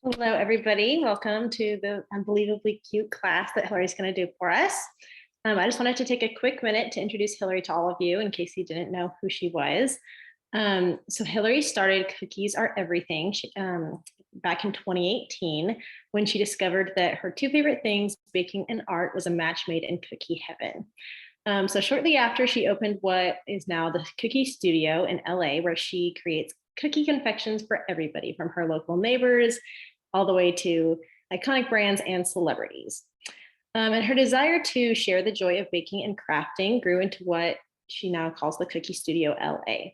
Hello, everybody. Welcome to the unbelievably cute class that Hillary's going to do for us. I just wanted to take a quick minute to introduce Hillary to all of you in case you didn't know who she was. So Hillary started Cookies Are Everything back in 2018 when she discovered that her two favorite things, baking and art, was a match made in cookie heaven. So shortly after, she opened what is now the Cookie Studio in LA, where she creates cookie confections for everybody from her local neighbors all the way to iconic brands and celebrities. And her desire to share the joy of baking and crafting grew into what she now calls the Cookie Studio LA.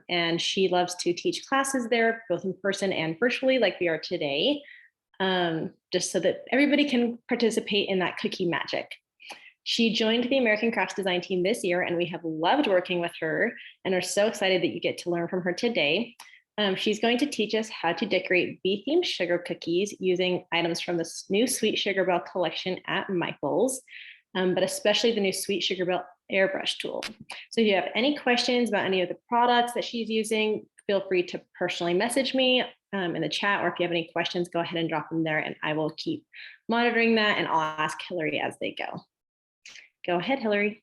And she loves to teach classes there, both in person and virtually, like we are today, just so that everybody can participate in that cookie magic. She joined the American Crafts Design team this year, and we have loved working with her and are so excited that you get to learn from her today. She's going to teach us how to decorate bee-themed sugar cookies using items from the new Sweet Sugarbelle collection at Michael's, but especially the new Sweet Sugarbelle Airbrush tool. So if you have any questions about any of the products that she's using, feel free to personally message me in the chat, or if you have any questions, go ahead and drop them there and I will keep monitoring that and I'll ask Hillary as they go. Go ahead, Hillary.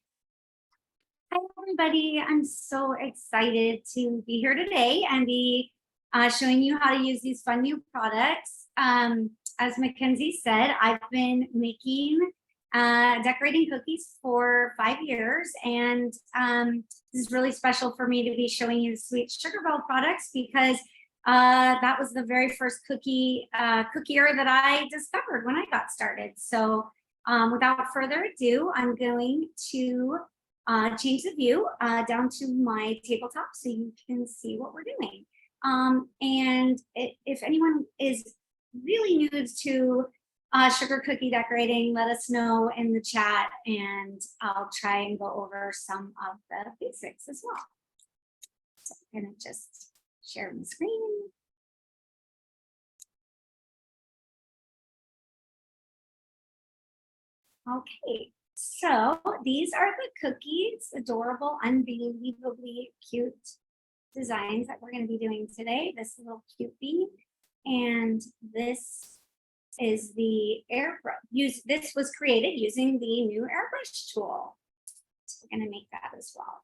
Hi, everybody. I'm so excited to be here today and be showing you how to use these fun new products. As Mackenzie said, I've been making decorating cookies for 5 years, and this is really special for me to be showing you the Sweet Sugarbelle products because that was the very first cookier that I discovered when I got started. So without further ado, I'm going to change the view down to my tabletop so you can see what we're doing. And if anyone is really new to sugar cookie decorating, let us know in the chat and I'll try and go over some of the basics as well. So I'm gonna just share my screen. Okay, so these are the cookies, adorable, unbelievably cute designs that we're going to be doing today. This little cute bee, and this is the airbrush. This was created using the new airbrush tool. So we're going to make that as well.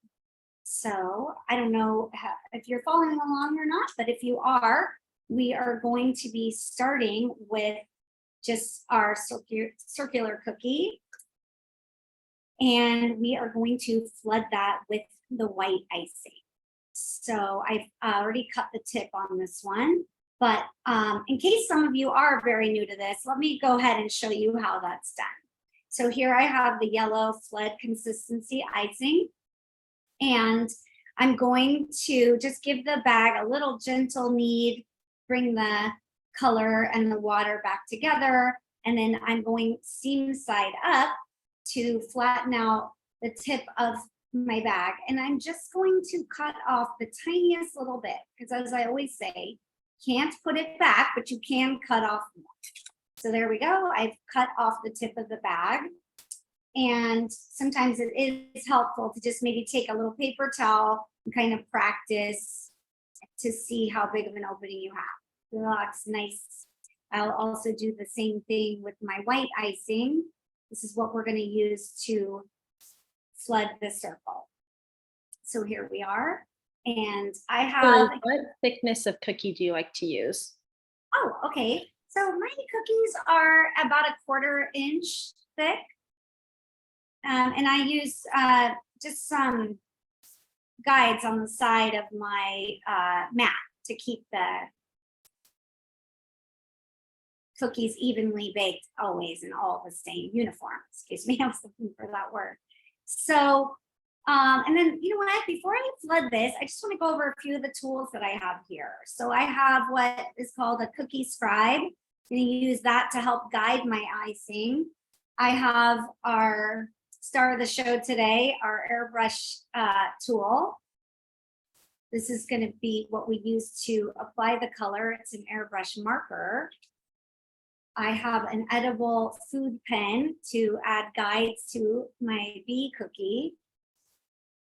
So I don't know if you're following along or not, but if you are, we are going to be starting with just our circular cookie. And we are going to flood that with the white icing. So I've already cut the tip on this one, but in case some of you are very new to this, let me go ahead and show you how that's done. So here I have the yellow flood consistency icing, and I'm going to just give the bag a little gentle knead, bring the color and the water back together, and then I'm going seam side up to flatten out the tip of my bag. And I'm just going to cut off the tiniest little bit, because as I always say, can't put it back, but you can cut off more. So there we go. I've cut off the tip of the bag. And sometimes it is helpful to just maybe take a little paper towel and kind of practice to see how big of an opening you have. It looks nice. I'll also do the same thing with my white icing. This is what we're going to use to flood the circle. So here we are. And I have... So what thickness of cookie do you like to use? Oh, okay. So my cookies are about 1/4 inch thick. And I use just some guides on the side of my mat to keep the cookies evenly baked always in all the same uniform. Excuse me, I was looking for that word. So, and then, you know what, before I flood this, I just want to go over a few of the tools that I have here. So I have what is called a cookie scribe. I'm going to use that to help guide my icing. I have our star of the show today, our airbrush tool. This is going to be what we use to apply the color. It's an airbrush marker. I have an edible food pen to add guides to my bee cookie.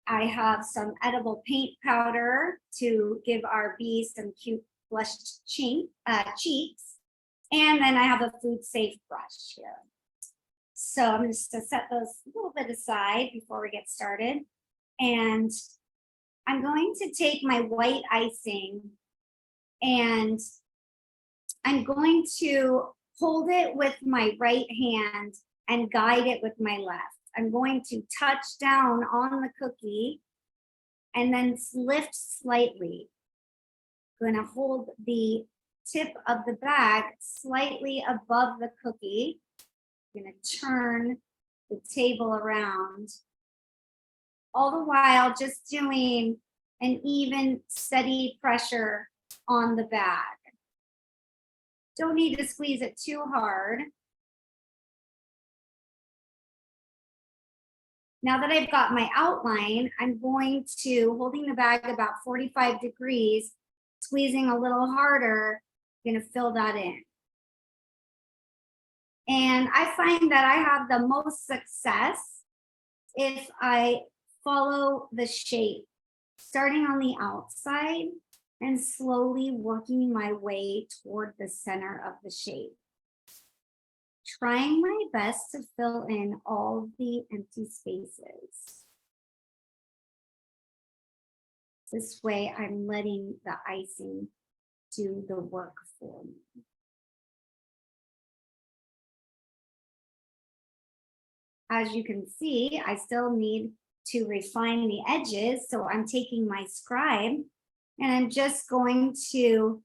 I have some edible paint powder to give our bees some cute blushed cheeks. And then I have a food safe brush here. So I'm just gonna set those a little bit aside before we get started. And I'm going to take my white icing and I'm going to hold it with my right hand and guide it with my left. I'm going to touch down on the cookie and then lift slightly. I'm going to hold the tip of the bag slightly above the cookie. I'm going to turn the table around, all the while just doing an even, steady pressure on the bag. Don't need to squeeze it too hard. Now that I've got my outline, I'm going to, holding the bag about 45 degrees, squeezing a little harder, I'm gonna fill that in. And I find that I have the most success if I follow the shape, starting on the outside and slowly working my way toward the center of the shape. Trying my best to fill in all the empty spaces. This way I'm letting the icing do the work for me. As you can see, I still need to refine the edges. So I'm taking my Scribe and I'm just going to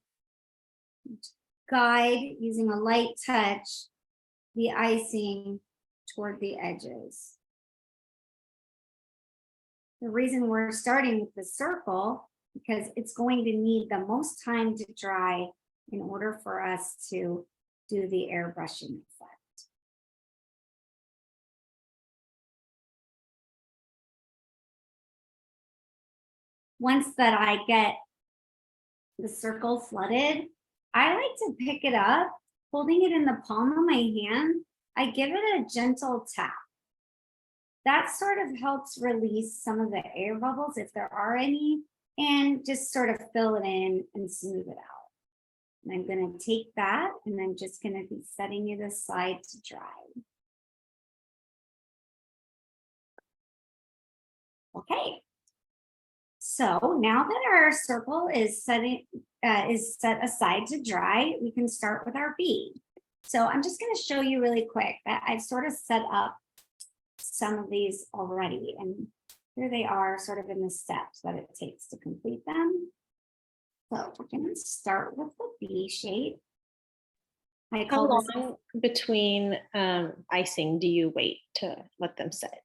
guide using a light touch the icing toward the edges. The reason we're starting with the circle, because it's going to need the most time to dry in order for us to do the airbrushing effect. Once that I get the circle flooded, I like to pick it up, holding it in the palm of my hand. I give it a gentle tap. That sort of helps release some of the air bubbles, if there are any, and just sort of fill it in and smooth it out. And I'm going to take that and I'm just going to be setting it aside to dry. Okay. So now that our circle is set aside to dry, we can start with our bee. So I'm just going to show you really quick that I've sort of set up some of these already, and here they are sort of in the steps that it takes to complete them. So we're going to start with the bee shape. How long between icing do you wait to let them set?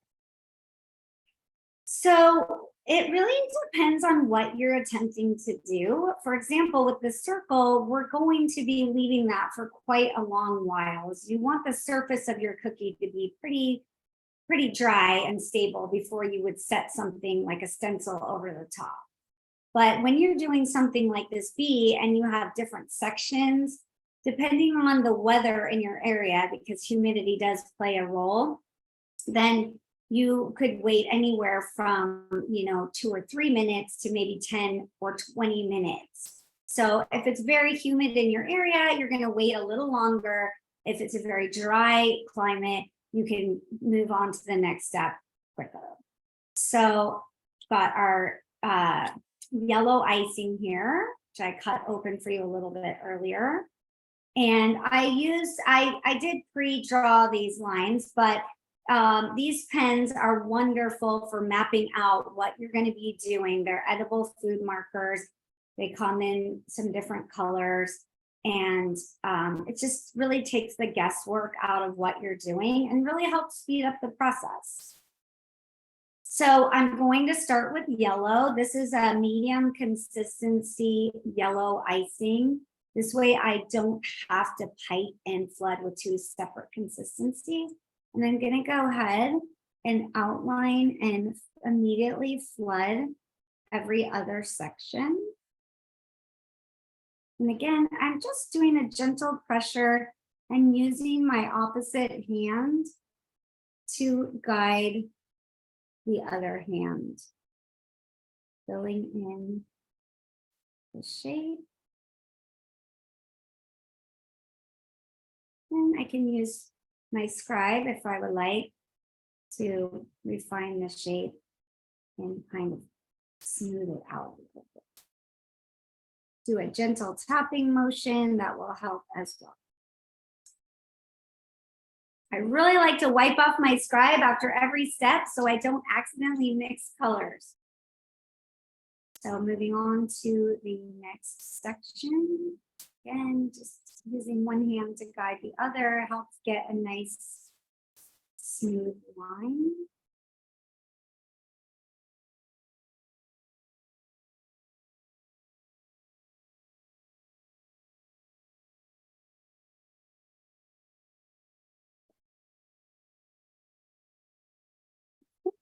So it really depends on what you're attempting to do. For example, with the circle, we're going to be leaving that for quite a long while. So you want the surface of your cookie to be pretty dry and stable before you would set something like a stencil over the top. But when you're doing something like this bee and you have different sections, depending on the weather in your area, because humidity does play a role, then you could wait anywhere from 2 or 3 minutes to maybe 10 or 20 minutes. So if it's very humid in your area, you're going to wait a little longer. If it's a very dry climate, you can move on to the next step quicker. So got our yellow icing here, which I cut open for you a little bit earlier. And I did pre-draw these lines, but these pens are wonderful for mapping out what you're going to be doing. They're edible food markers. They come in some different colors. And it just really takes the guesswork out of what you're doing and really helps speed up the process. So I'm going to start with yellow. This is a medium consistency yellow icing. This way I don't have to pipe and flood with 2 separate consistencies. And I'm going to go ahead and outline and immediately flood every other section. And again, I'm just doing a gentle pressure and using my opposite hand to guide the other hand, filling in the shape And I can use my Scribe if I would like to refine the shape and kind of smooth it out a little bit. Do a gentle tapping motion that will help as well. I really like to wipe off my Scribe after every step so I don't accidentally mix colors. So moving on to the next section. Again, just using one hand to guide the other helps get a nice smooth line.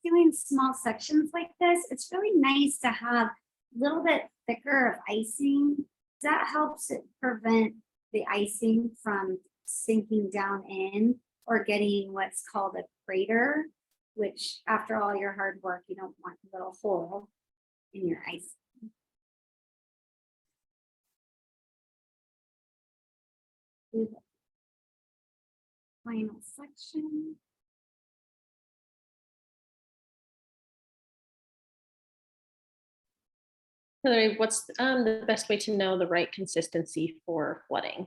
Doing small sections like this, it's really nice to have a little bit thicker of icing. That helps it prevent the icing from sinking down in or getting what's called a crater, which after all your hard work, you don't want a little hole in your icing. Do the final section. Hillary, what's the best way to know the right consistency for flooding?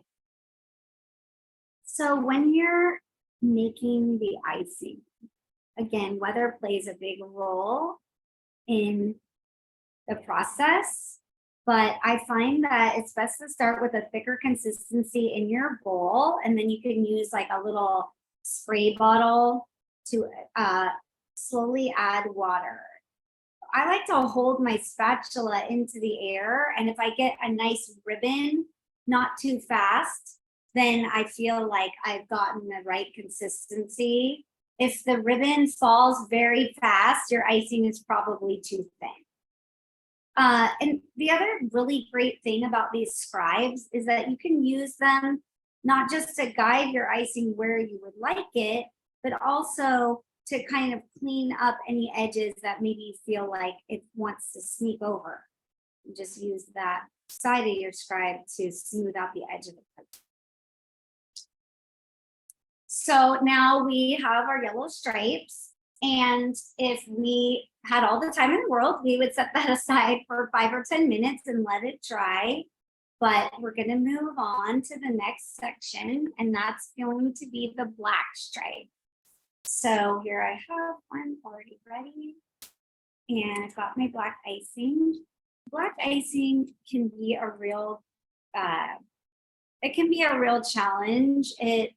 So when you're making the icing, again, weather plays a big role in the process, but I find that it's best to start with a thicker consistency in your bowl, and then you can use like a little spray bottle to slowly add water. I like to hold my spatula into the air, and if I get a nice ribbon, not too fast, then I feel like I've gotten the right consistency. If the ribbon falls very fast, your icing is probably too thin. And the other really great thing about these scribes is that you can use them not just to guide your icing where you would like it, but also to kind of clean up any edges that maybe you feel like it wants to sneak over. You just use that side of your scribe to smooth out the edge of the paper. So now we have our yellow stripes. And if we had all the time in the world, we would set that aside for 5 or 10 minutes and let it dry. But we're going to move on to the next section, and that's going to be the black stripe. So here I have one already ready, and I've got my black icing. Black icing can be a real, challenge. It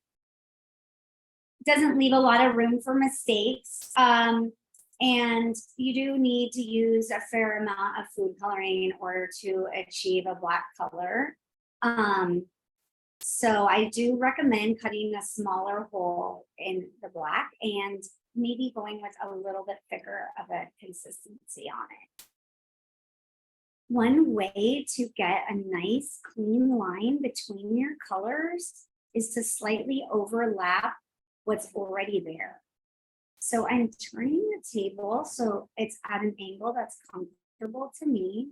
doesn't leave a lot of room for mistakes. And you do need to use a fair amount of food coloring in order to achieve a black color. So I do recommend cutting a smaller hole in the black and maybe going with a little bit thicker of a consistency on it. One way to get a nice clean line between your colors is to slightly overlap what's already there. So I'm turning the table so it's at an angle that's comfortable to me.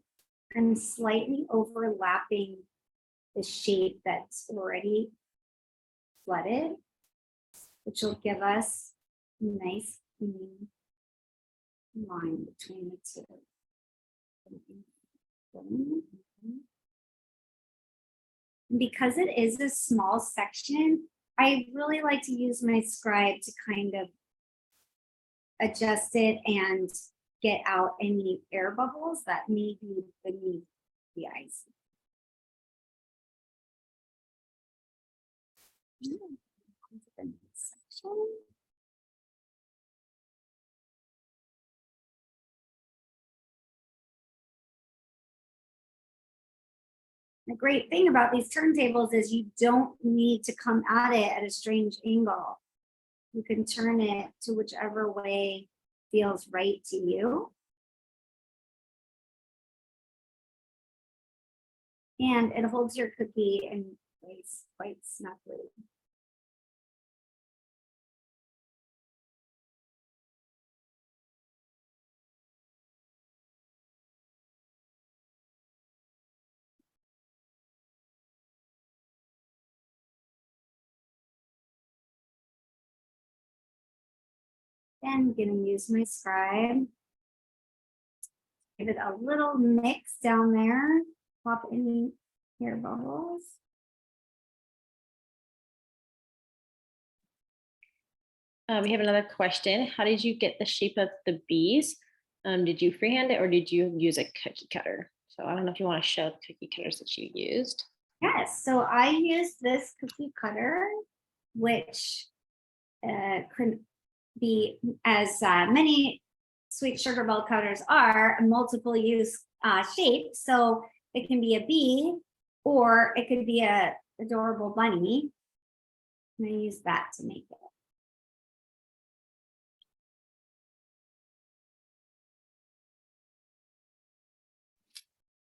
I'm slightly overlapping the shape that's already flooded, which will give us a nice clean line between the two. Because it is a small section, I really like to use my scribe to kind of adjust it and get out any air bubbles that may be beneath the ice. The great thing about these turntables is you don't need to come at it at a strange angle. You can turn it to whichever way feels right to you. And it holds your cookie in place quite snugly. I'm gonna use my Scribe. Give it a little mix down there. Pop any air bubbles. We have another question. How did you get the shape of the bees? Did you freehand it or did you use a cookie cutter? So I don't know if you want to show the cookie cutters that you used. Yes, so I used this cookie cutter, which could be as many sweet Sugarbelle cutters are a multiple use shape. So it can be a bee or it could be a adorable bunny. And I use that to make it.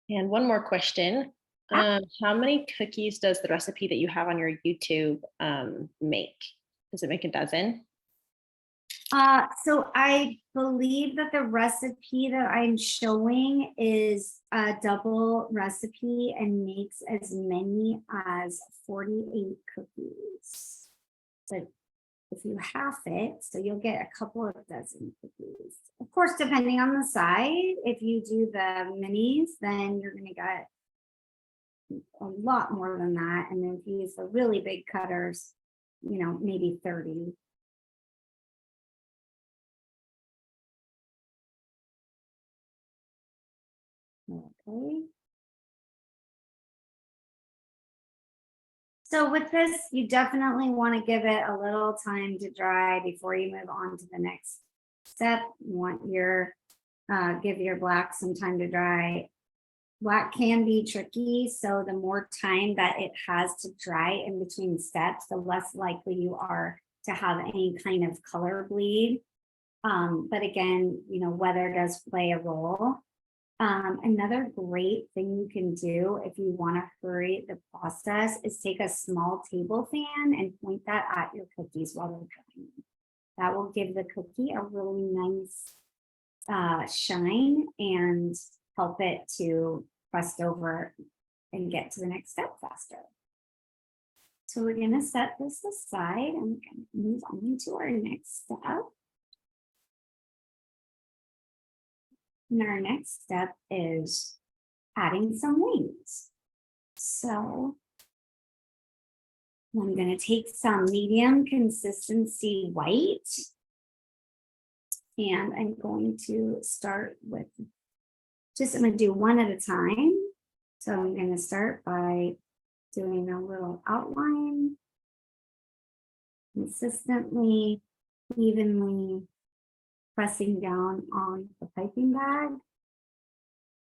And one more question. How many cookies does the recipe that you have on your YouTube make? Does it make a dozen? So I believe that the recipe that I'm showing is a double recipe and makes as many as 48 cookies. But if you half it, so you'll get a couple of dozen cookies. Of course, depending on the size, if you do the minis, then you're gonna get a lot more than that. And then if you use the really big cutters, you know, maybe 30. Okay. So with this, you definitely want to give it a little time to dry before you move on to the next step. You want your, give your black some time to dry. Black can be tricky, so the more time that it has to dry in between steps, the less likely you are to have any kind of color bleed. But again, you know, weather does play a role. Another great thing you can do if you want to hurry the process is take a small table fan and point that at your cookies while they're drying. That will give the cookie a really nice shine and help it to crust over and get to the next step faster. So we're going to set this aside and move on to our next step. And our next step is adding some wings. So I'm going to take some medium consistency white. And I'm going to start with I'm going to do one at a time. So I'm going to start by doing a little outline, consistently, evenly pressing down on the piping bag,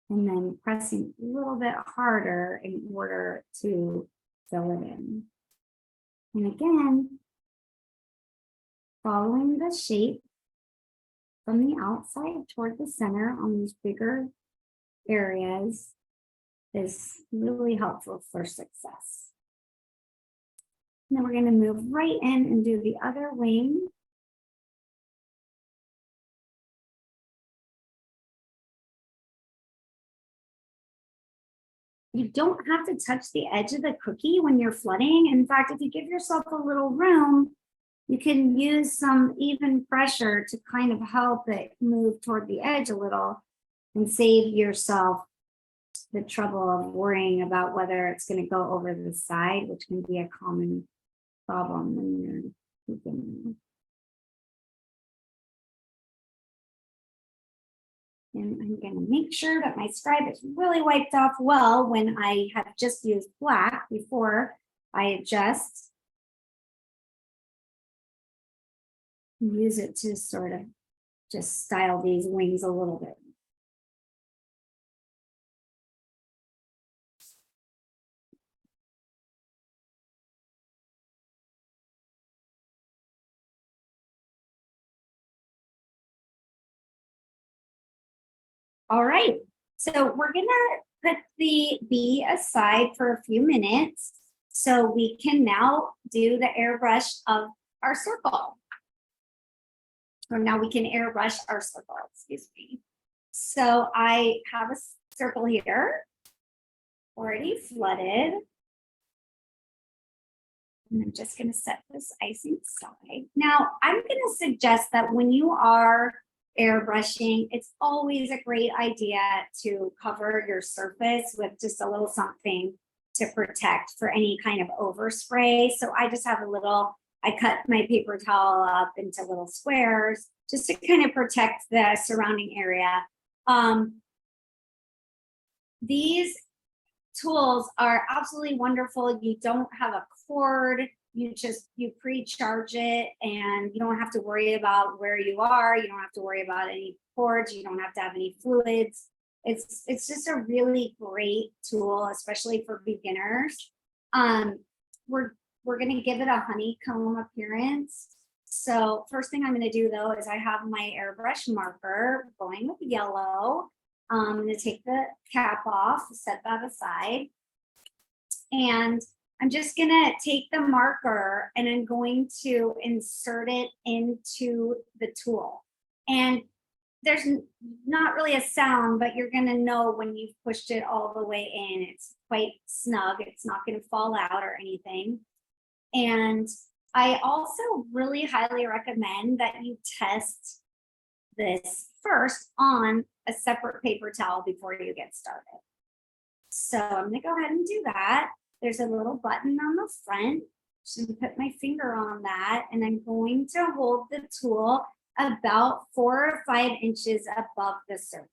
and then pressing a little bit harder in order to fill it in. And again, following the shape from the outside toward the center on these bigger areas is really helpful for success. And then we're going to move right in and do the other wing. You don't have to touch the edge of the cookie when you're flooding. In fact, if you give yourself a little room, you can use some even pressure to kind of help it move toward the edge a little and save yourself the trouble of worrying about whether it's going to go over the side, which can be a common problem when you're cooking. And I'm going to make sure that my Scribe is really wiped off well when I have just used black before I adjust. Use it to sort of just style these wings a little bit. All right, so we're gonna put the bee aside for a few minutes so we can now do the airbrush of our circle. Or now we can airbrush our circle, excuse me. So I have a circle here, already flooded. And I'm just going to set this icing aside. Now, I'm going to suggest that when you are airbrushing, it's always a great idea to cover your surface with just a little something to protect for any kind of overspray. So I just have a little, I cut my paper towel up into little squares just to kind of protect the surrounding area. These tools are absolutely wonderful. You don't have a cord, you pre-charge it, and you don't have to worry about where you are. You don't have to worry about any cords. You don't have to have any fluids. It's just a really great tool, especially for beginners. We're going to give it a honeycomb appearance. So first thing I'm going to do though is I have my airbrush marker going with yellow. I'm going to take the cap off, set that aside. And I'm just going to take the marker and I'm going to insert it into the tool. And there's not really a sound, but you're going to know when you've pushed it all the way in. It's quite snug. It's not going to fall out or anything. And I also really highly recommend that you test this first on a separate paper towel before you get started. So I'm going to go ahead and do that. There's a little button on the front. Just going to put my finger on that, and I'm going to hold the tool about 4 or 5 inches above the surface.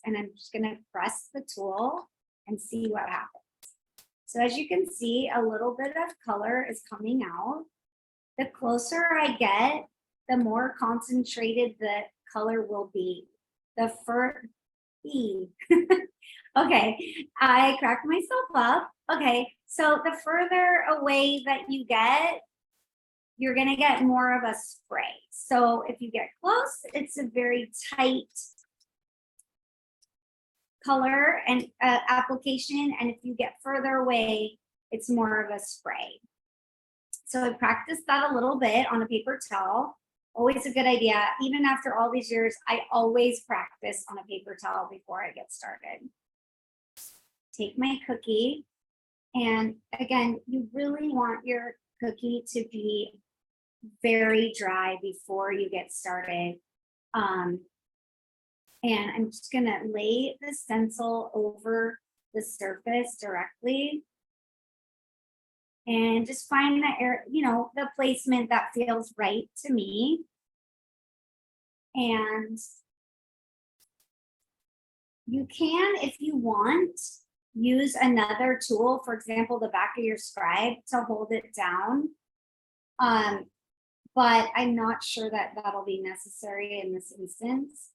And I'm just going to press the tool and see what happens. So as you can see, a little bit of color is coming out. The closer I get, the more concentrated the color will be. The first okay, I cracked myself up. Okay, so the further away that you get, you're going to get more of a spray. So if you get close, it's a very tight color and application. And if you get further away, it's more of a spray. So I practiced that a little bit on a paper towel. Always a good idea. Even after all these years, I always practice on a paper towel before I get started. Take my cookie. And again, you really want your cookie to be very dry before you get started. And I'm just going to lay the stencil over the surface directly. And just find the placement that feels right to me. And you can, if you want, use another tool, for example, the back of your Scribe, to hold it down. But I'm not sure that that'll be necessary in this instance.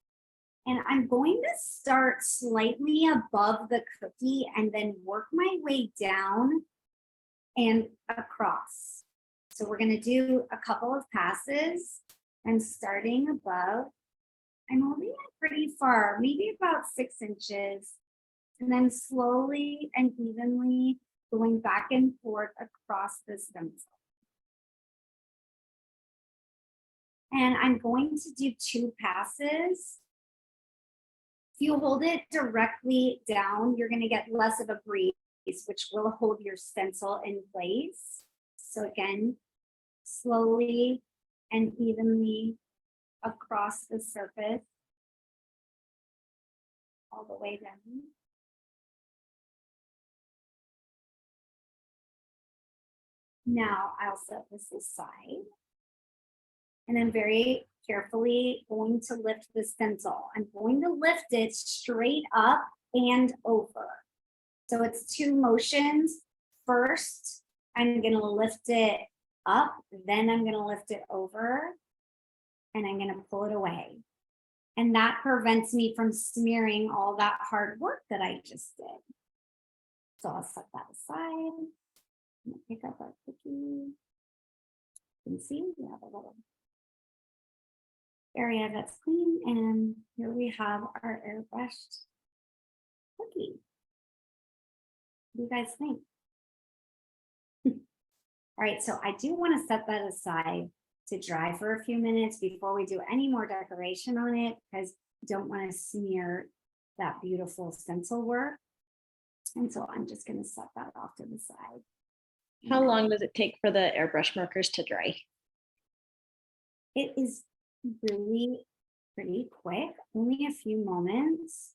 And I'm going to start slightly above the cookie and then work my way down and across. So we're going to do a couple of passes. I'm starting above. I'm holding it pretty far, maybe about 6 inches, and then slowly and evenly going back and forth across the stencil. And I'm going to do 2 passes. If you hold it directly down, you're going to get less of a breeze, which will hold your stencil in place. So again, slowly and evenly across the surface, all the way down. Now I'll set this aside. And I'm very carefully going to lift the stencil. I'm going to lift it straight up and over. So it's 2 motions. First, I'm going to lift it up, then I'm going to lift it over, and I'm going to pull it away. And that prevents me from smearing all that hard work that I just did. So I'll set that aside. I'm going to pick up our cookie. You can see we have a little area that's clean, and here we have our airbrushed cookie. What do you guys think? All right, so I do want to set that aside to dry for a few minutes before we do any more decoration on it, because I don't want to smear that beautiful stencil work. And so I'm just going to set that off to the side. How long does it take for the airbrush markers to dry? It is really pretty quick, only a few moments.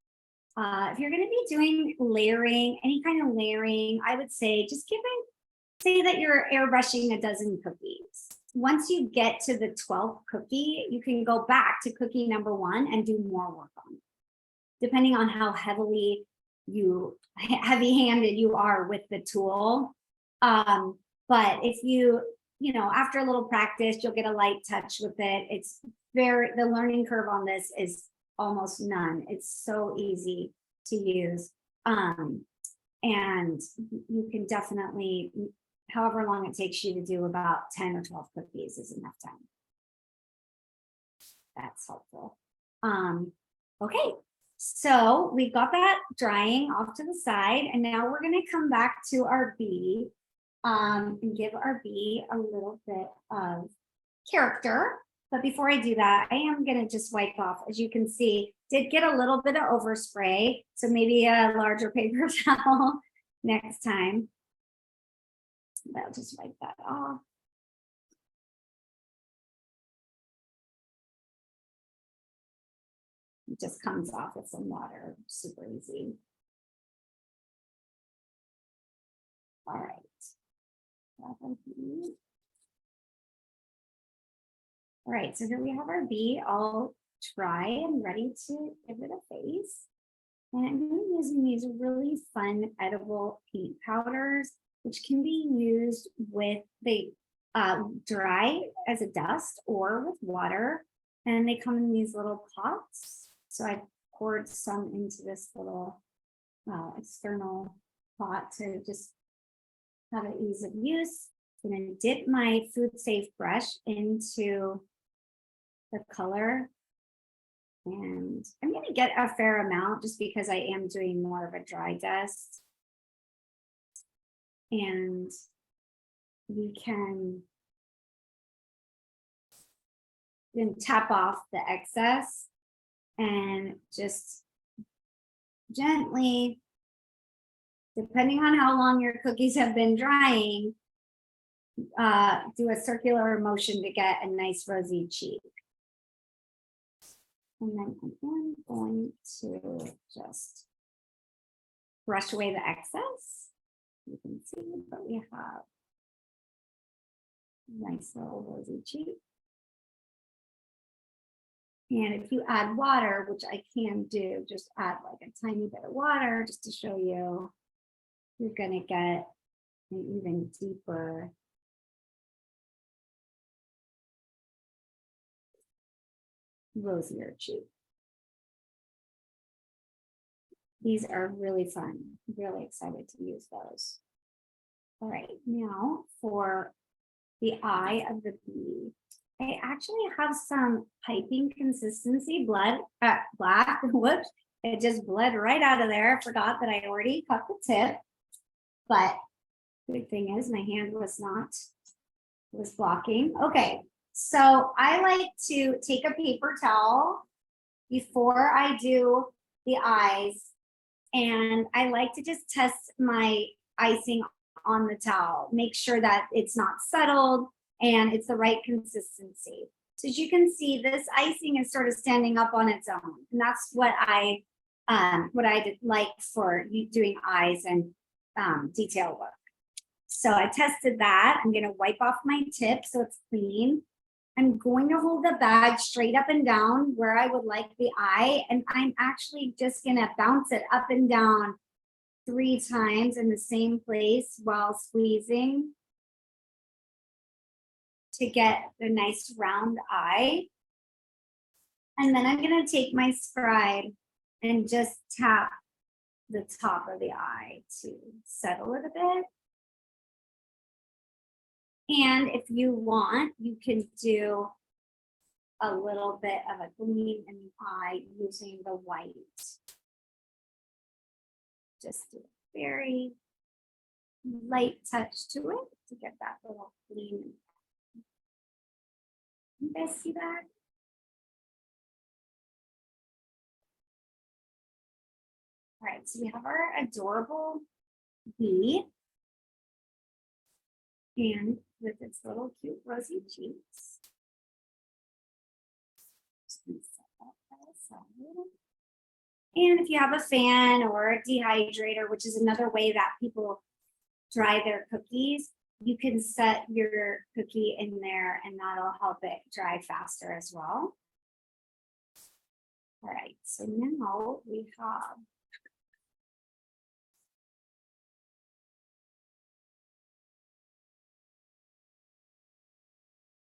If you're going to be doing layering, any kind of layering, I would say just say that you're airbrushing a dozen cookies. Once you get to the 12th cookie, you can go back to cookie number 1 and do more work on it, depending on how heavy-handed you are with the tool. But if you know, after a little practice, you'll get a light touch with it. The learning curve on this is almost none. It's so easy to use. And you can definitely, however long it takes you to do about 10 or 12 cookies is enough time. That's helpful. Okay, so we got that drying off to the side, and now we're going to come back to our bee and give our bee a little bit of character. But before I do that, I am going to just wipe off. As you can see, did get a little bit of overspray, so maybe a larger paper towel next time. I'll just wipe that off. It just comes off with some water, super easy. All right. All right, so here we have our bee all dry and ready to give it a face. And I'm going to be using these really fun edible paint powders, which can be used with, they dry as a dust or with water. And they come in these little pots. So I poured some into this little external pot to just have an ease of use. I'm going to dip my food safe brush into the color. And I'm going to get a fair amount just because I am doing more of a dry dust. And we can then tap off the excess and just gently, depending on how long your cookies have been drying, do a circular motion to get a nice rosy cheek. And then I'm going to just brush away the excess. You can see that we have a nice little rosy cheek. And if you add water, which I can do, just add like a tiny bit of water just to show you, you're going to get an even deeper rosier cheek. These are really fun. I'm really excited to use those. All right, now for the eye of the bee. I actually have some piping consistency black, whoops, it just bled right out of there. I forgot that I already cut the tip, but good thing is my hand was blocking. Okay, so I like to take a paper towel before I do the eyes, and I like to just test my icing on the towel, make sure that it's not settled and it's the right consistency. So as you can see, this icing is sort of standing up on its own, and that's what I did like for you doing eyes and detail work. So I tested that. I'm going to wipe off my tip so it's clean. I'm going to hold the bag straight up and down where I would like the eye, and I'm actually just going to bounce it up and down 3 times in the same place while squeezing to get the nice round eye. And then I'm going to take my Scribe and just tap the top of the eye to settle it a bit. And if you want, you can do a little bit of a gleam in the eye using the white. Just do a very light touch to it to get that little gleam. You guys see that? All right, so we have our adorable bee. And with its little cute rosy cheeks. Just gonna set that aside. And if you have a fan or a dehydrator, which is another way that people dry their cookies, you can set your cookie in there and that'll help it dry faster as well. All right, so now we have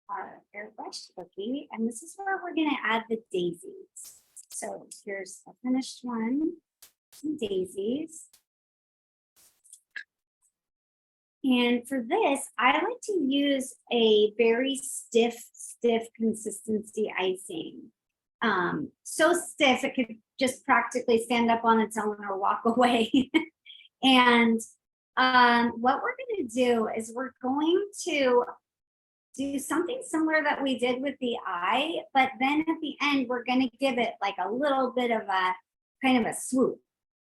our airbrush cookie, and this is where we're gonna add the daisies. So here's a finished one, some daisies. And for this, I like to use a very stiff consistency icing. So stiff, it could just practically stand up on its own or walk away. And what we're gonna do is we're going to do something similar that we did with the eye, but then at the end, we're gonna give it like a little bit of a kind of a swoop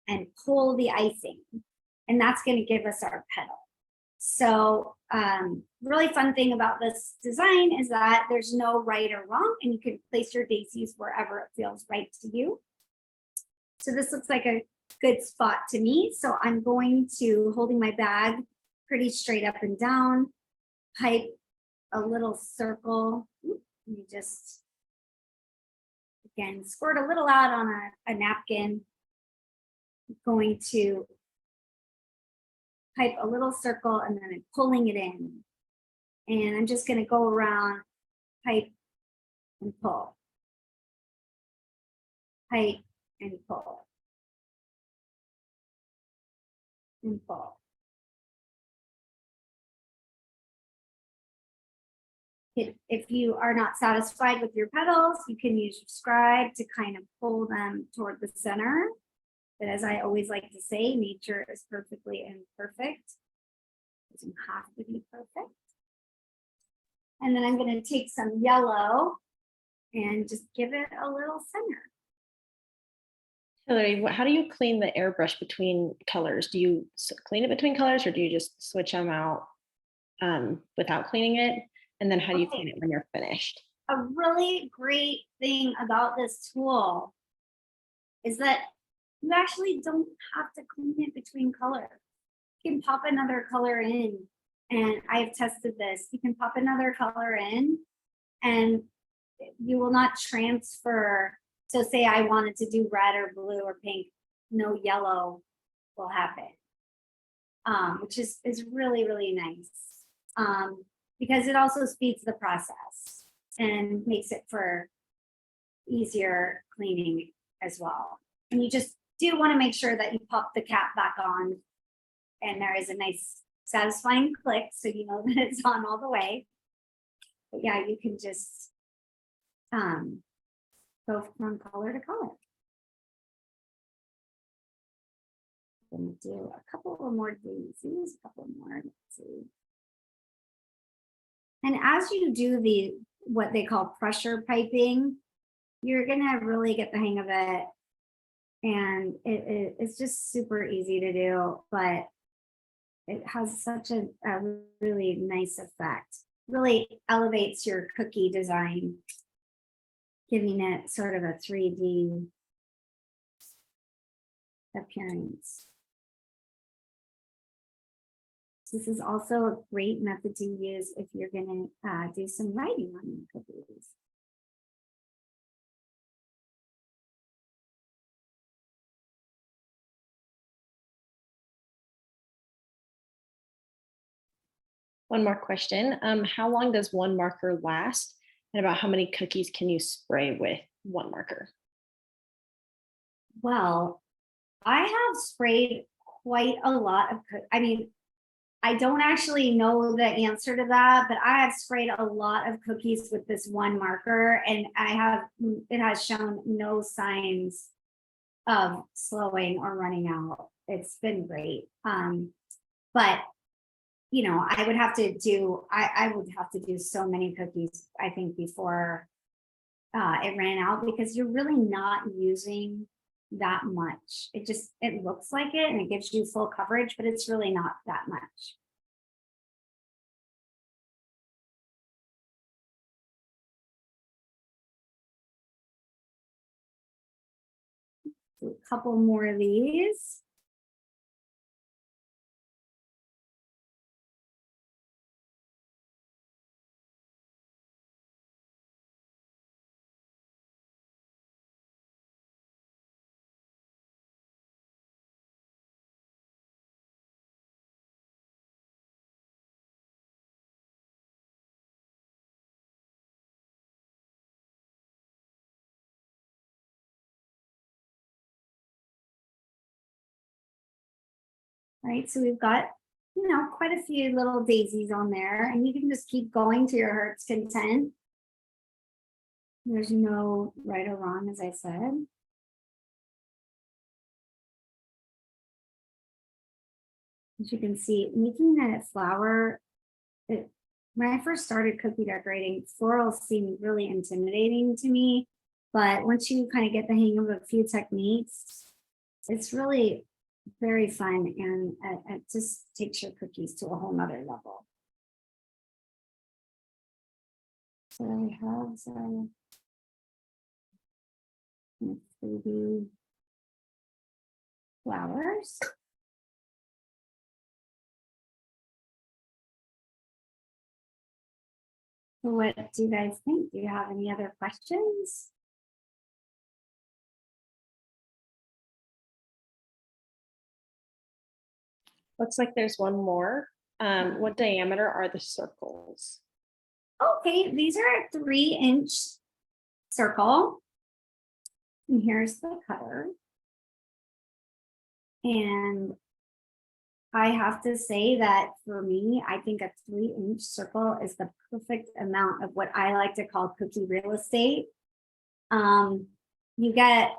and pull the icing. And that's gonna give us our petal. So really fun thing about this design is that there's no right or wrong, and you can place your daisies wherever it feels right to you. So this looks like a good spot to me. So I'm going to, holding my bag pretty straight up and down, pipe a little circle. You just, again, squirt a little out on a napkin. I'm going to pipe a little circle and then I'm pulling it in. And I'm just going to go around, pipe and pull, pipe and pull, and pull. If you are not satisfied with your petals, you can use your scribe to kind of pull them toward the center. But as I always like to say, nature is perfectly imperfect. It doesn't have to be perfect. And then I'm going to take some yellow and just give it a little center. Hillary, how do you clean the airbrush between colors? Do you clean it between colors, or do you just switch them out without cleaning it? And then how do you clean it when you're finished? A really great thing about this tool is that you actually don't have to clean it between colors. You can pop another color in, and I've tested this. You can pop another color in and you will not transfer. So say I wanted to do red or blue or pink, no yellow will happen, which is really, really nice. Because it also speeds the process and makes it for easier cleaning as well. And you just do want to make sure that you pop the cap back on and there is a nice satisfying click so you know that it's on all the way. But yeah, you can just go from color to color. I'm gonna do a couple more daisies, a couple more, let's see. And as you do what they call pressure piping, you're gonna really get the hang of it. And it's just super easy to do, but it has such a really nice effect. Really elevates your cookie design, giving it sort of a 3D appearance. This is also a great method to use if you're going to do some writing on your cookies. One more question. How long does one marker last? And about how many cookies can you spray with one marker? Well, I have sprayed quite a lot of, I mean, I don't actually know the answer to that, but I have sprayed a lot of cookies with this one marker, and it has shown no signs of slowing or running out. It's been great. But you know, I would have to do so many cookies, I think, before it ran out, because you're really not using that much. It looks like it and it gives you full coverage, but it's really not that much. do a couple more of these. Right, so we've got, you know, quite a few little daisies on there, and you can just keep going to your heart's content. There's no right or wrong, as I said. As you can see, making that flower, when I first started cookie decorating, florals seemed really intimidating to me, but once you kind of get the hang of a few techniques, it's really very fun, and it just takes your cookies to a whole nother level. So I have some 3D flowers. So what do you guys think? Do you have any other questions? Looks like there's one more. What diameter are the circles? Okay, these are a 3-inch circle. And here's the cutter. And I have to say that for me, I think a 3-inch circle is the perfect amount of what I like to call cookie real estate. You get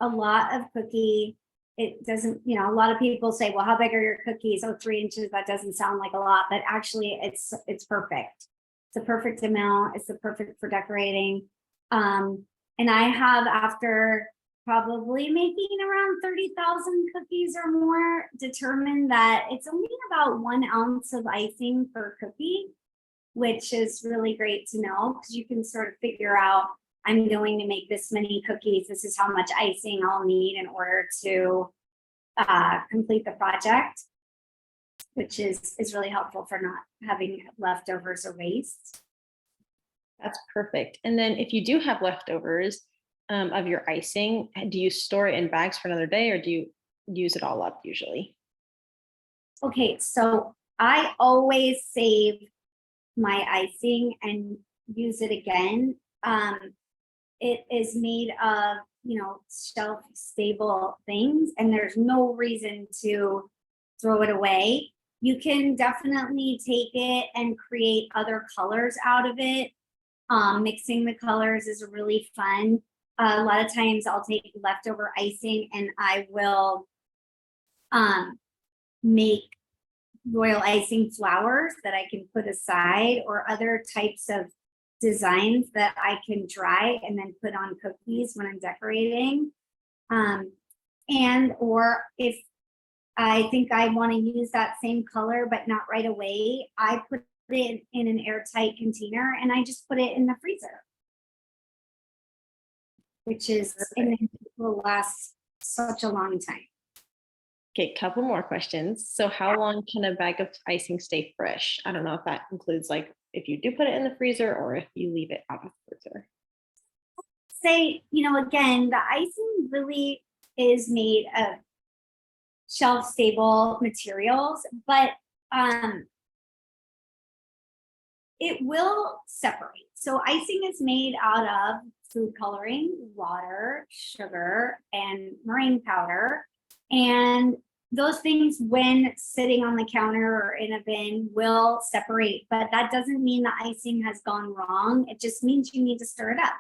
a lot of cookie. It doesn't, you know, a lot of people say, well, how big are your cookies? Oh, 3 inches, that doesn't sound like a lot, but actually it's perfect. It's a perfect amount. It's the perfect for decorating. And I have, after probably making around 30,000 cookies or more, determined that it's only about 1 ounce of icing per cookie, which is really great to know, because you can sort of figure out, I'm going to make this many cookies. This is how much icing I'll need in order to complete the project, which is really helpful for not having leftovers or waste. That's perfect. And then if you do have leftovers of your icing, do you store it in bags for another day, or do you use it all up usually? Okay, so I always save my icing and use it again. It is made of, you know, shelf stable things, and there's no reason to throw it away. You can definitely take it and create other colors out of it. Mixing the colors is really fun. A lot of times I'll take leftover icing and I will make royal icing flowers that I can put aside, or other types of designs that I can dry and then put on cookies when I'm decorating. And or if I think I want to use that same color but not right away, I put it in an airtight container and I just put it in the freezer, which is, and it will last such a long time. Okay, couple more questions. So how long can a bag of icing stay fresh? I don't know if that includes, like, if you do put it in the freezer or if you leave it out of the freezer. Say, you know, again, the icing really is made of shelf stable materials, but it will separate. So icing is made out of food coloring, water, sugar, and meringue powder. And those things, when sitting on the counter or in a bin, will separate, but that doesn't mean the icing has gone wrong. It just means you need to stir it up.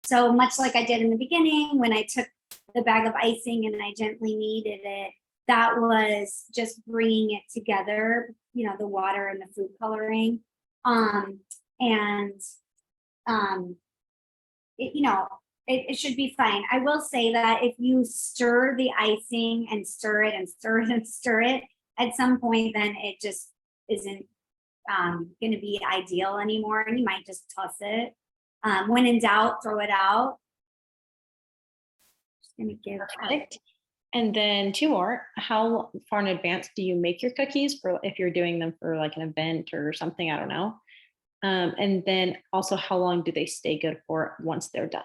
So much like I did in the beginning, when I took the bag of icing and I gently kneaded it, that was just bringing it together, you know, the water and the food coloring. You know, it should be fine. I will say that if you stir the icing and stir it and stir it and stir it, at some point, then it just isn't going to be ideal anymore, and you might just toss it. When in doubt, throw it out. gonna give Perfect. And then two more. How far in advance do you make your cookies for if you're doing them for like an event or something? I don't know. And then also, how long do they stay good for once they're done?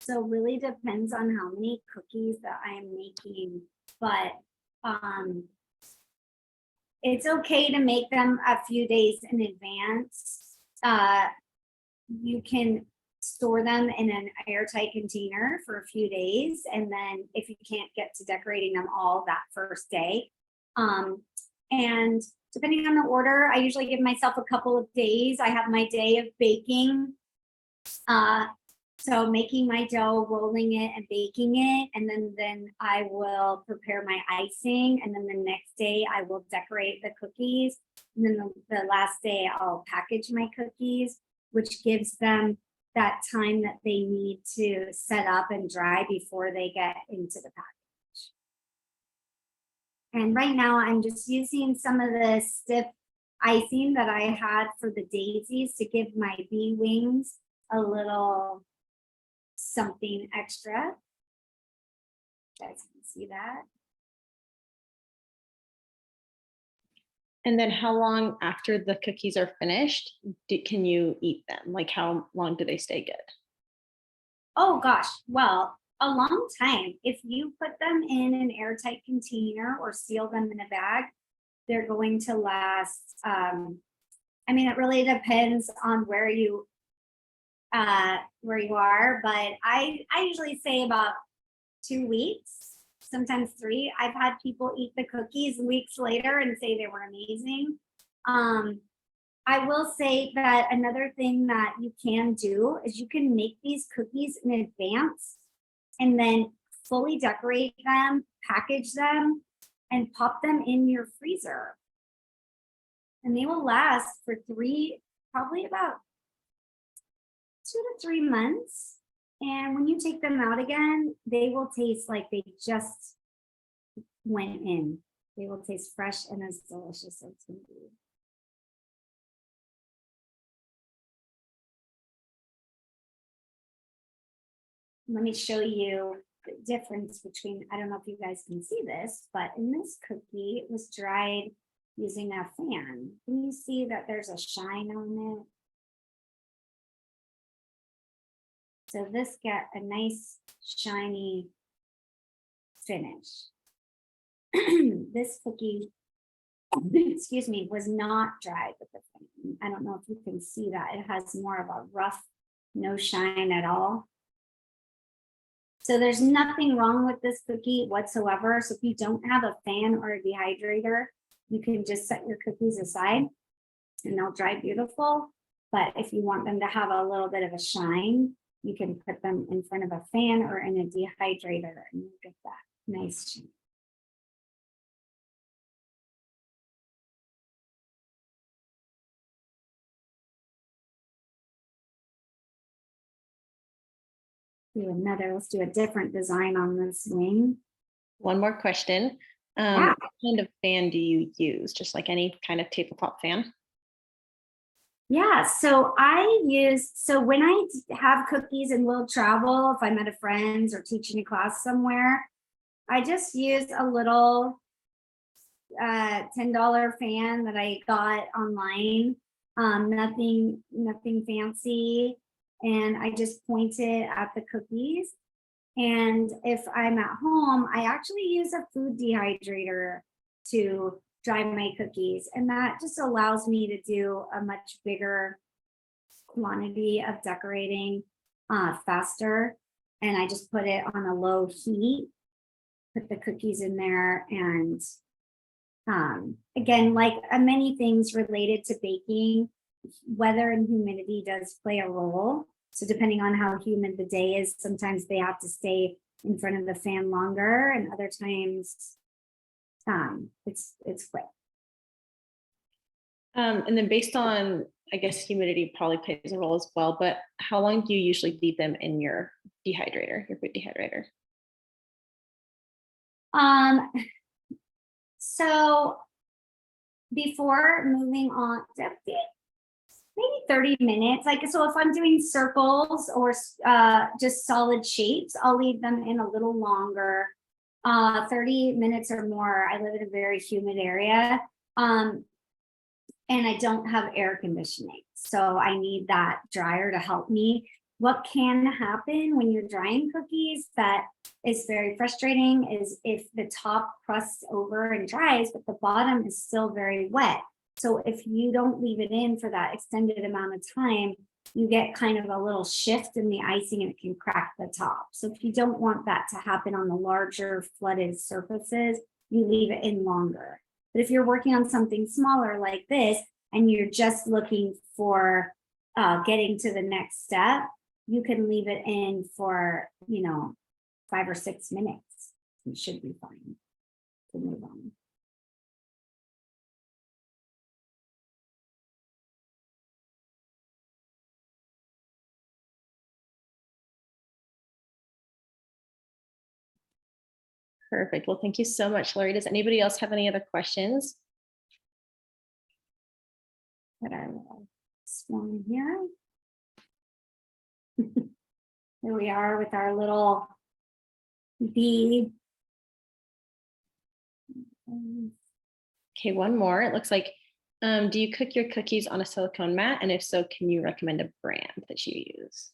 So really depends on how many cookies that I am making, but it's okay to make them a few days in advance. You can store them in an airtight container for a few days, and then if you can't get to decorating them all that first day, and depending on the order, I usually give myself a couple of days. I have my day of baking, so making my dough, rolling it, and baking it, and then I will prepare my icing, and then the next day I will decorate the cookies, and then the last day I'll package my cookies, which gives them that time that they need to set up and dry before they get into the package. And right now I'm just using some of the stiff icing that I had for the daisies to give my bee wings a little something extra. You guys can see that. And then how long after the cookies are finished can you eat them? Like how long do they stay good? Oh gosh, well, a long time. If you put them in an airtight container or seal them in a bag, they're going to last. I mean, it really depends on where you are, but I usually say about 2 weeks, sometimes 3. I've had people eat the cookies weeks later and say they were amazing. I will say that another thing that you can do is you can make these cookies in advance and then fully decorate them, package them, and pop them in your freezer. And they will last for probably about 2 to 3 months. And when you take them out again, they will taste like they just went in. They will taste fresh and as delicious as can be. Let me show you the difference between, I don't know if you guys can see this, but in this cookie, it was dried using a fan. Can you see that there's a shine on it? So this got a nice shiny finish. This cookie, excuse me, was not dried with the fan. I don't know if you can see that. It has more of a rough, no shine at all. So there's nothing wrong with this cookie whatsoever. So if you don't have a fan or a dehydrator, you can just set your cookies aside and they'll dry beautiful. But if you want them to have a little bit of a shine, you can put them in front of a fan or in a dehydrator and you'll get that nice shine. Let's do a different design on this wing. One more question. Yeah. What kind of fan do you use? Just like any kind of tabletop fan? Yeah, so when I have cookies and will travel, if I'm at a friend's or teaching a class somewhere, I just use a little $10 fan that I got online. Nothing fancy. And I just point it at the cookies. And if I'm at home, I actually use a food dehydrator to dry my cookies. And that just allows me to do a much bigger quantity of decorating faster. And I just put it on a low heat, put the cookies in there. And again, like many things related to baking, weather and humidity does play a role. So depending on how humid the day is, sometimes they have to stay in front of the fan longer, and other times it's quick. And then based on, I guess humidity probably plays a role as well, but how long do you usually leave them in your dehydrator, your food dehydrator? So before moving on, maybe 30 minutes. Like, so if I'm doing circles or just solid shapes, I'll leave them in a little longer. 30 minutes or more. I live in a very humid area. And I don't have air conditioning. So I need that dryer to help me. What can happen when you're drying cookies that is very frustrating is if the top crusts over and dries, but the bottom is still very wet. So if you don't leave it in for that extended amount of time, you get kind of a little shift in the icing and it can crack the top. So if you don't want that to happen on the larger flooded surfaces, you leave it in longer. But if you're working on something smaller like this, and you're just looking for getting to the next step, you can leave it in for, 5 or 6 minutes. It should be fine to move on. Perfect. Well, thank you so much, Lori. Does anybody else have any other questions? Put our little swan here. Here we are with our little bee. Okay, one more. It looks like, do you cook your cookies on a silicone mat? And if so, can you recommend a brand that you use?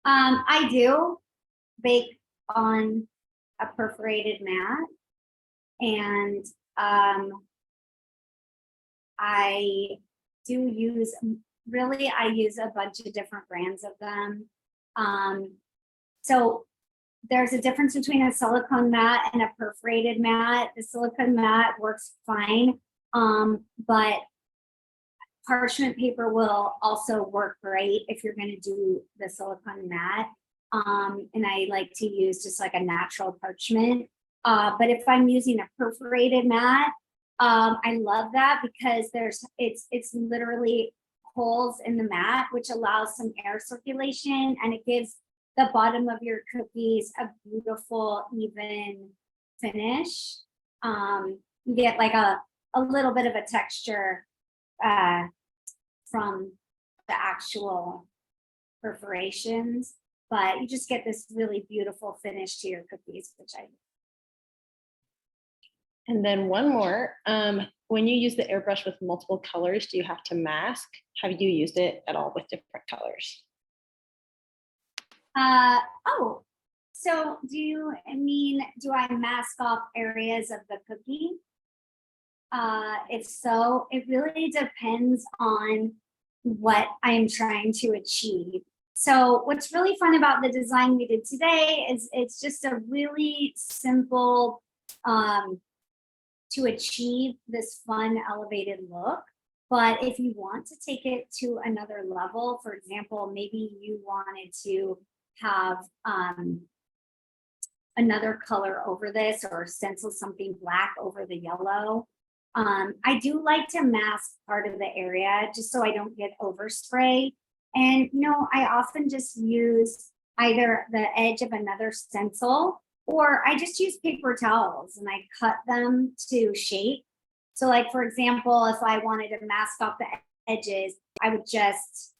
I do bake on a perforated mat, and I do use, I use a bunch of different brands of them. So there's a difference between a silicone mat and a perforated mat. The silicone mat works fine, but parchment paper will also work great if you're going to do the silicone mat. And I like to use just like a natural parchment. But if I'm using a perforated mat, I love that because it's literally holes in the mat, which allows some air circulation, and it gives the bottom of your cookies a beautiful, even finish. You get like a little bit of a texture from the actual perforations, but you just get this really beautiful finish to your cookies, which I. And then one more, when you use the airbrush with multiple colors, do you have to mask? Have you used it at all with different colors? So do I mask off areas of the cookie? If so, it really depends on what I'm trying to achieve. So what's really fun about the design we did today is it's just a really simple, to achieve this fun elevated look. But if you want to take it to another level, for example, maybe you wanted to have another color over this or stencil something black over the yellow. I do like to mask part of the area just so I don't get overspray. And I often just use either the edge of another stencil, or I just use paper towels and I cut them to shape. So like, for example, if I wanted to mask off the edges, I would just,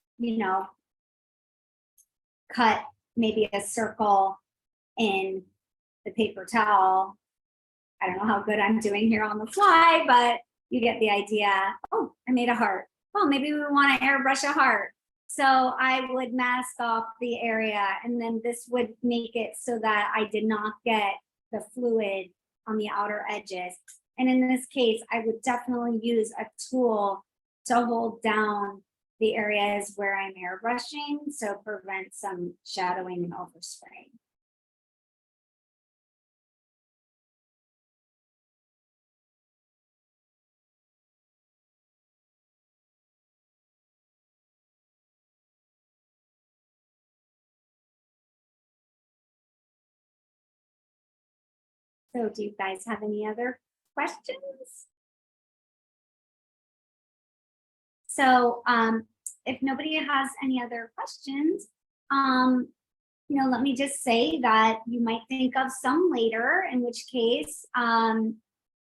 cut maybe a circle in the paper towel. I don't know how good I'm doing here on the fly, but you get the idea. Oh, I made a heart. Oh, maybe we want to airbrush a heart. So I would mask off the area, and then this would make it so that I did not get the fluid on the outer edges. And in this case, I would definitely use a tool to hold down the areas where I'm airbrushing, so prevent some shadowing and overspraying. So do you guys have any other questions? So if nobody has any other questions, let me just say that you might think of some later, in which case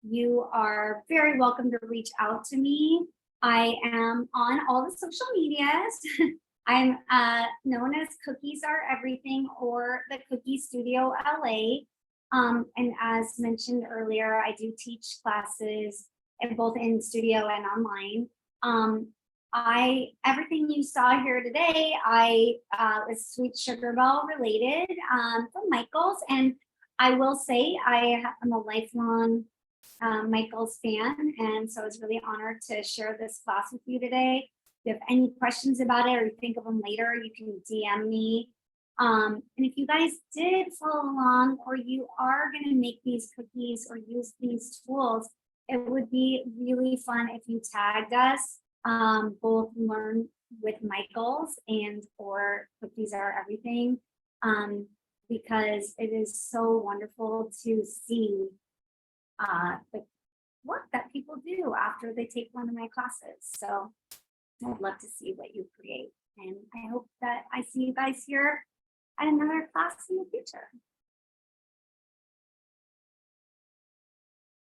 you are very welcome to reach out to me. I am on all the social medias. I'm known as Cookies Are Everything or the Cookie Studio LA. And as mentioned earlier, I do teach classes both in studio and online. Everything you saw here today, I was Sweet Sugarbelle related from Michael's, and I will say I am a lifelong Michael's fan, and so I was really honored to share this class with you today. If you have any questions about it or you think of them later, you can DM me. And if you guys did follow along or you are going to make these cookies or use these tools, it would be really fun if you tagged us, both Learn with Michael's and or Cookies Are Everything, because it is so wonderful to see the work that people do after they take one of my classes. So I'd love to see what you create. And I hope that I see you guys here at another class in the future.